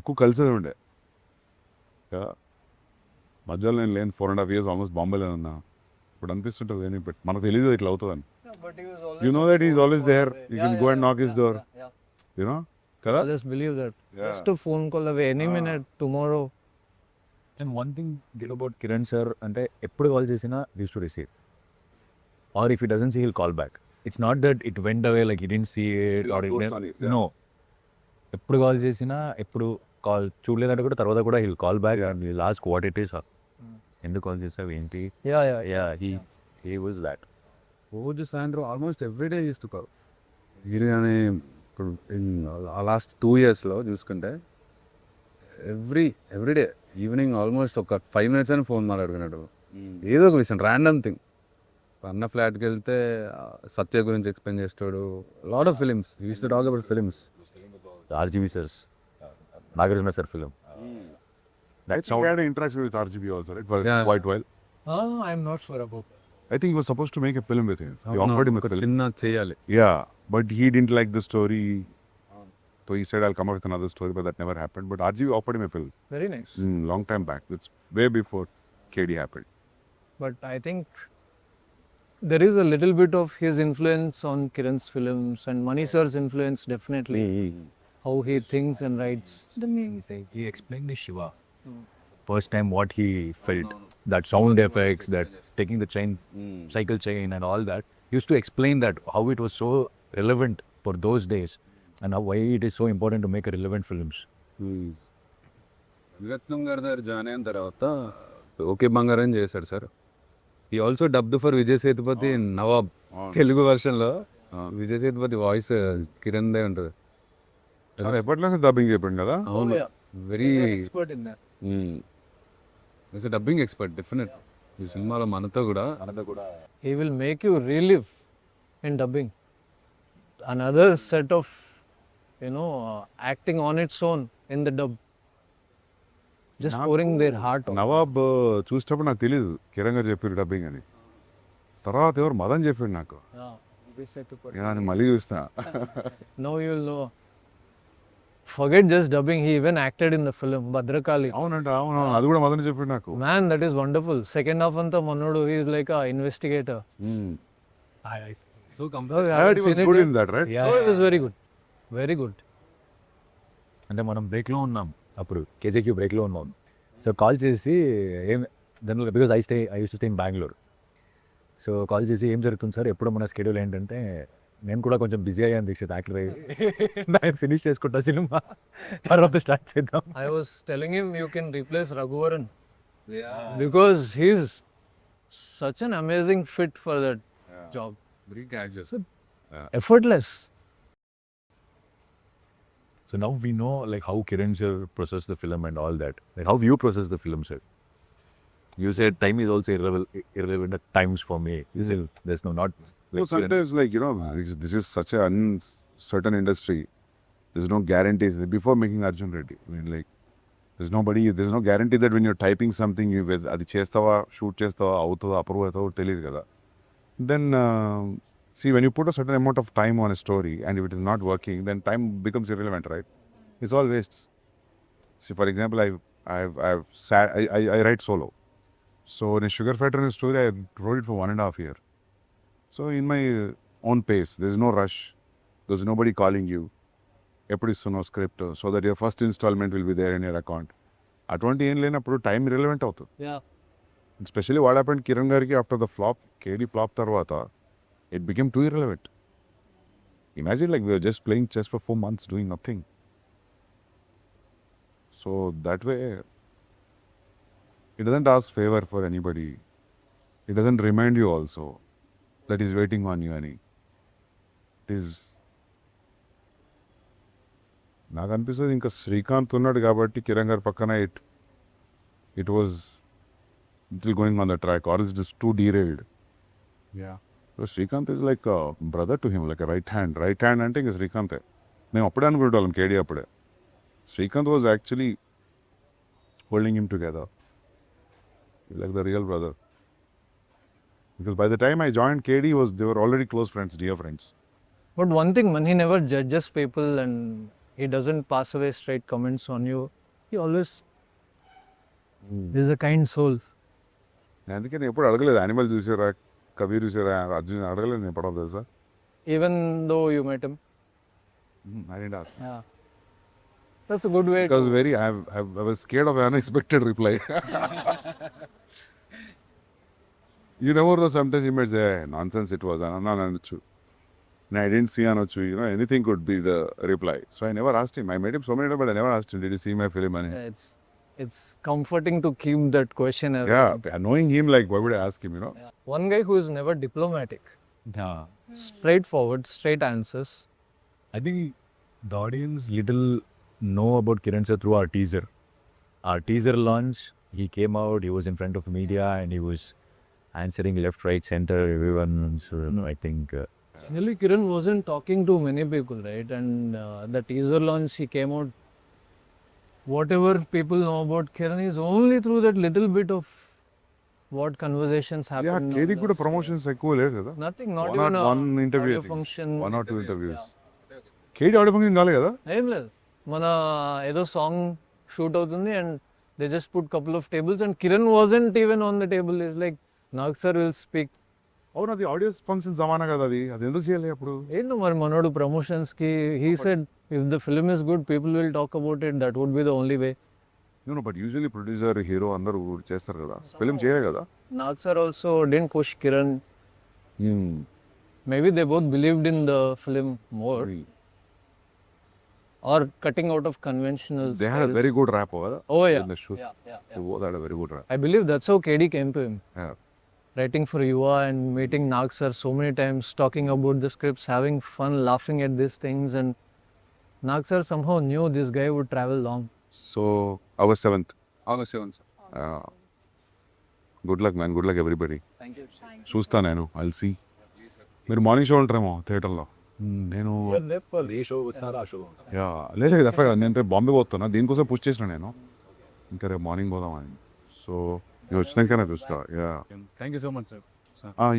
Speaker 3: ఎక్కువ కలిసేది ఉండే మధ్యలో నేను లేని 4.5 years ఆల్మోస్ట్ బాంబేలో ఉన్నా. ఇప్పుడు అనిపిస్తుంటుంది కానీ మనకు తెలియదు ఇట్లా అవుతుందని.
Speaker 2: But he was always.
Speaker 3: You know that he's always there. You can go and knock his door.
Speaker 2: Yeah.
Speaker 3: You know?
Speaker 2: I always believe that. Just a phone call away, any minute, tomorrow.
Speaker 5: and one thing good about Kiran sir, ante eppudu call chesina we used to receive. Or if he doesn't see, he'll call back. It's not that it went away like he didn't see it or it went, no. ఎప్పుడు call చేసినా ఎప్పుడు call చూడలేదంటే కూడా తర్వాత కూడా he'll call back and he'll ask what it is. ఎందుకు call చేసావు ఏంటి?
Speaker 2: Yeah.
Speaker 5: He was that.
Speaker 1: రోజు సాయంత్రం almost everyday use to call. ఇది అని ఇప్పుడు లాస్ట్ 2 yearsలో చూసుకుంటే ఎవ్రీడే ఈవినింగ్ ఆల్మోస్ట్ ఒక 5 minutes అని ఫోన్ మాట్లాడుకున్నాడు. ఏదో ఒక విషయం ర్యాండమ్ థింగ్. అన్న ఫ్లాట్కి వెళ్తే సత్య గురించి ఎక్స్ప్లెయిన్ చేస్తాడు. Lot of films use to talk about films.
Speaker 5: RGB sirs, Nagarjuna sir film.
Speaker 3: That's how I had an interaction with RGB also, right? For
Speaker 1: Yeah.
Speaker 3: quite well.
Speaker 2: I'm not sure about that.
Speaker 3: I think he was supposed to make a film with him. He offered him a film.
Speaker 1: చిన్న చేయాలి.
Speaker 3: Yeah, but he didn't like the story. So he said, I'll come up with another story, but that never happened. But RGB offered him a film.
Speaker 2: Very nice.
Speaker 3: Long time back. It's way before KD happened.
Speaker 2: But I think there is a little bit of his influence on Kiran's films and Mani sir's influence definitely. How he thinks and writes.
Speaker 5: He explained to Shiva first time what he felt, that sound effects, that taking the chain, cycle chain and all that. He used to explain that how it was so relevant for those days and how why it is so important to make a relevant films.
Speaker 1: విరత్నం గారి దగ్గర join అయిన తర్వాత okay బంగారం చేశాడు sir. ఈ also dubbed for Vijay Sethupathi Nawab Telugu వర్షన్లో. Vijay Sethupathi voice Kiran దే ఉంటుంది.
Speaker 3: చాలా ఎప్పటిలో డబ్బింగ్ చెప్పిండు కదా.
Speaker 1: అవును, very
Speaker 2: Expert in that.
Speaker 1: Dubbing expert definite. ఈ సినిమాలో మనతో కూడా
Speaker 2: He will make you relive in dubbing. Another set of, acting on its own in the dub. Just pouring their heart on.
Speaker 3: Nawab చూసేటప్పుడు నాకు తెలియదు కిరణ్ గారు చెప్పారు డబ్బింగ్ అని. తర్వాత ఎవరు మదన్ చెప్పాడు నాకు. నేను మళ్ళీ చూస్తా.
Speaker 2: Now you'll know. Forget just dubbing, he even acted in the film Bhadrakali.
Speaker 3: అవునంట, అవును, అది కూడా మదన్ చెప్పాడు నాకు.
Speaker 2: Man, that is wonderful. Second half anta Manodu, he is like a investigator.
Speaker 1: So
Speaker 3: I heard he was good in that, right?
Speaker 2: Oh, it was very good. Very good.
Speaker 5: అంటే మనం బ్రేక్లో ఉన్నాం అప్పుడు, కేజేక్యూ బ్రేక్లో ఉన్నాం. సో కాల్ చేసి ఏం జనరల్గా because I used to stay in Bengaluru. So call చేసి ఏం జరుగుతుంది సార్, ఎప్పుడు మన స్కెడ్యూల్ ఏంటంటే నేను కూడా కొంచెం బిజీ అయ్యాను దీక్షిత్, యాక్టర్ అయ్యి ఫినిష్ చేసుకుంటా సినిమా, తర్వాత స్టార్ట్ చేద్దాం.
Speaker 2: I was telling him you can replace Raghuvaran. Because he's such an amazing fit for that job. Effortless.
Speaker 5: So now we know like how Kiran sir processed the film and all that. Like how you process the film, sir. You said time is also irrelevant at times for me. You said there's no not.
Speaker 3: No, sometimes this is such a uncertain industry. There's no guarantees. Before making Arjun Reddy, I mean, like there's no guarantee that when you're typing something, adi chestava, shoot chestava, avutava, approve avutava, teliyadu kada. Then see, when you put a certain amount of time on a story and if it is not working, then time becomes irrelevant, right? It's all waste. See, for example, I write solo. So in a Sugar Factory story, I wrote it for 1.5 years. So in my own pace, there's no rush. There's nobody calling you. ఎప్పుడు ఇస్తున్నావు script, so that your first installment will be there in your account. అటువంటి ఏం లేనప్పుడు time irrelevant అవుతుంది. Especially what happened Kiran గారికి after the flop, Kedi flop తర్వాత it became too irrelevant. Imagine like we're just playing chess for 4 months doing nothing. So that way it doesn't ask favor for anybody. It doesn't remind you also that he's waiting on you any. Is నాకు అనిపిస్తుంది ఇంకా శ్రీకాంత్ ఉన్నాడు కాబట్టి కిరణ్ గారి పక్కన it was little going on the track or is just too derailed. So Srikanth is like brother to him, like right hand అంటే ఇంకా శ్రీకాంతే. మేము అప్పుడే అనుకునేవాళ్ళం కేడీ అప్పుడే. Srikanth was actually holding him together. Like the real brother. Because by the time I joined KD, they were already close friends, dear friends.
Speaker 2: But one thing, man, he never judges people and he doesn't pass away straight comments on you. He always is a kind soul.
Speaker 3: అందుకే నేను ఎప్పుడు అడగలేదు animal చూసారా, కబీర్ చూసారా, అర్జున్ అడగలేదు నేను ఎప్పుడు తెలుసా.
Speaker 2: Even though you met him.
Speaker 3: I didn't ask.
Speaker 2: Yeah. That's a good way
Speaker 3: Because I was scared of an unexpected reply. You never know, sometimes you might say, hey, nonsense it was, అనొచ్చు. And I didn't see అనొచ్చు, anything could be the reply. So I never asked him. I met him so many times, but I never asked him, did you see my film? And
Speaker 2: It's comforting to keep that question away.
Speaker 3: yeah, knowing him, like, why would I ask him,
Speaker 2: Yeah. One guy who is never diplomatic. Straightforward, straight answers.
Speaker 5: I think the audience little know about Kiran sir through our teaser. Our teaser launch, he came out, he was in front of media and he was answering left, right, center, everyone. So I think...
Speaker 2: Really, Kiran wasn't talking to many people, right? And the teaser launch, he came out. Whatever people know about Kiran is only through that little bit of what conversations
Speaker 3: yeah,
Speaker 2: happened.
Speaker 3: KD కూడా promotions ఎక్కువ లేదు కదా.
Speaker 2: Nothing, not
Speaker 3: One
Speaker 2: even
Speaker 3: one interview,
Speaker 2: audio function.
Speaker 3: 1 or 2 interviews. KD audio function కాలే కదా.
Speaker 2: ఏం లేదు, మన ఏదో సాంగ్ షూట్ అవుతుంది and they just put couple of tables and Kiran wasn't even on the table. Is like Nag sir will speak.
Speaker 3: అవును, అది audio function జమానా కదా, అది ఎందుకు చేయాలి అప్పుడు?
Speaker 2: ఏంటో మరి మనోడు ప్రమోషన్స్కి he said if the film is good people will talk about it, that would be the only way.
Speaker 3: But usually producer hero అందరూ చేస్తారు కదా, ఫిల్మ్ చేయరు కదా.
Speaker 2: Nag sir also didn't push Kiran. Maybe they both believed in the film more. Or cutting out of conventional
Speaker 3: They had a
Speaker 2: styles.
Speaker 3: very good rap over
Speaker 2: Oh yeah.
Speaker 3: in the shoot.
Speaker 2: Yeah.
Speaker 3: They both had a very good rap.
Speaker 2: I believe that's how KD came to him.
Speaker 3: Yeah.
Speaker 2: Writing for Yuva and meeting Nag sir so many times, talking about the scripts, having fun, laughing at these things, and Nag sir somehow knew this guy would travel long.
Speaker 3: So, August 7th.
Speaker 1: August 7th, sir.
Speaker 3: Good luck, man. Good luck, everybody.
Speaker 2: Thank you.
Speaker 3: చూస్తా నేను, I'll see. మీరు morning show ఉంటారేమో థియేటర్లో. నేను
Speaker 5: ఏ show sir ఆ show
Speaker 3: లేదు f i నేను రేపు బాంబే పోతున్నా, దీనికోసం పుష్ చేసిన నేను. ఇంకా రేపు మార్నింగ్ పోదామని. సో నేను వచ్చినాకనే చూస్తా.
Speaker 1: Thank you so much, sir.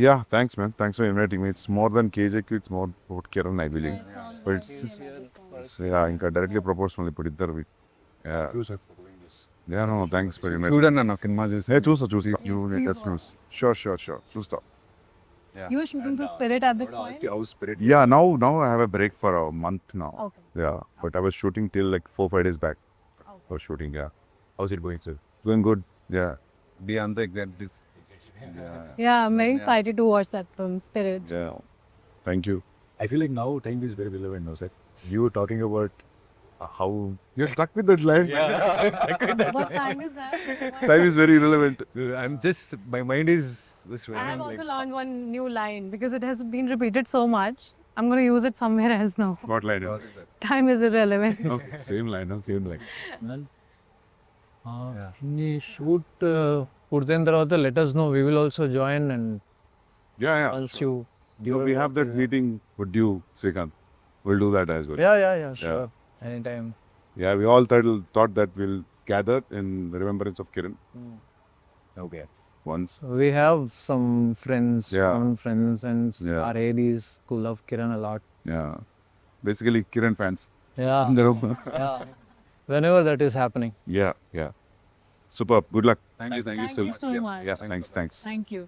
Speaker 3: Yeah, thanks, man. Thanks for inviting me. It's more than KJQ, it's more about Kiran, I believe. But it's ఇంకా డైరెక్ట్లీ ప్రపోర్షనల్ ఇప్పుడు ఇద్దరు. No, thanks for inviting me.
Speaker 1: చూడండి అన్న cinema చూసి.
Speaker 3: చూస్తా. Sure. చూస్తా.
Speaker 4: You were shooting to Spirit at this point?
Speaker 3: Yeah, now I have a break for a month now.
Speaker 4: Okay.
Speaker 3: Yeah, but I was shooting till like 4-5 days back. I was shooting, yeah.
Speaker 5: House it going sir?
Speaker 3: Doing good, yeah.
Speaker 1: Be on the exact this.
Speaker 4: Yeah, I'm very excited to watch that film, Spirit.
Speaker 3: Yeah. Thank you.
Speaker 5: I feel like now time is very relevant now, sir. You were talking about how
Speaker 3: You're stuck with that line.
Speaker 4: What time is that?
Speaker 3: Time is very relevant.
Speaker 1: I'm just, my mind is this way.
Speaker 4: I have also learned one new line because it has been repeated so much. I'm going to use it somewhere else now.
Speaker 3: What line?
Speaker 4: Time is irrelevant.
Speaker 3: Okay, same line.
Speaker 2: ఈ shoot పూర్తయిన తర్వాత let us know. We will also join and
Speaker 3: Yeah.
Speaker 2: once you
Speaker 3: We have that meeting with you, Srikanth. We'll do that as well.
Speaker 2: Yeah, sure. Anytime.
Speaker 3: Yeah, we all thought that we'll gather in remembrance of Kiran.
Speaker 5: okay.
Speaker 3: Once.
Speaker 2: We have some friends,
Speaker 3: Yeah.
Speaker 2: common friends, and
Speaker 3: Yeah.
Speaker 2: our ADs who love Kiran a lot.
Speaker 3: Yeah. Basically, Kiran fans.
Speaker 2: Yeah. Yeah. Whenever that is happening.
Speaker 3: Yeah. Superb. Good luck.
Speaker 1: Thank you
Speaker 4: Thank you so much.
Speaker 3: Yeah, thanks.
Speaker 4: Thank you.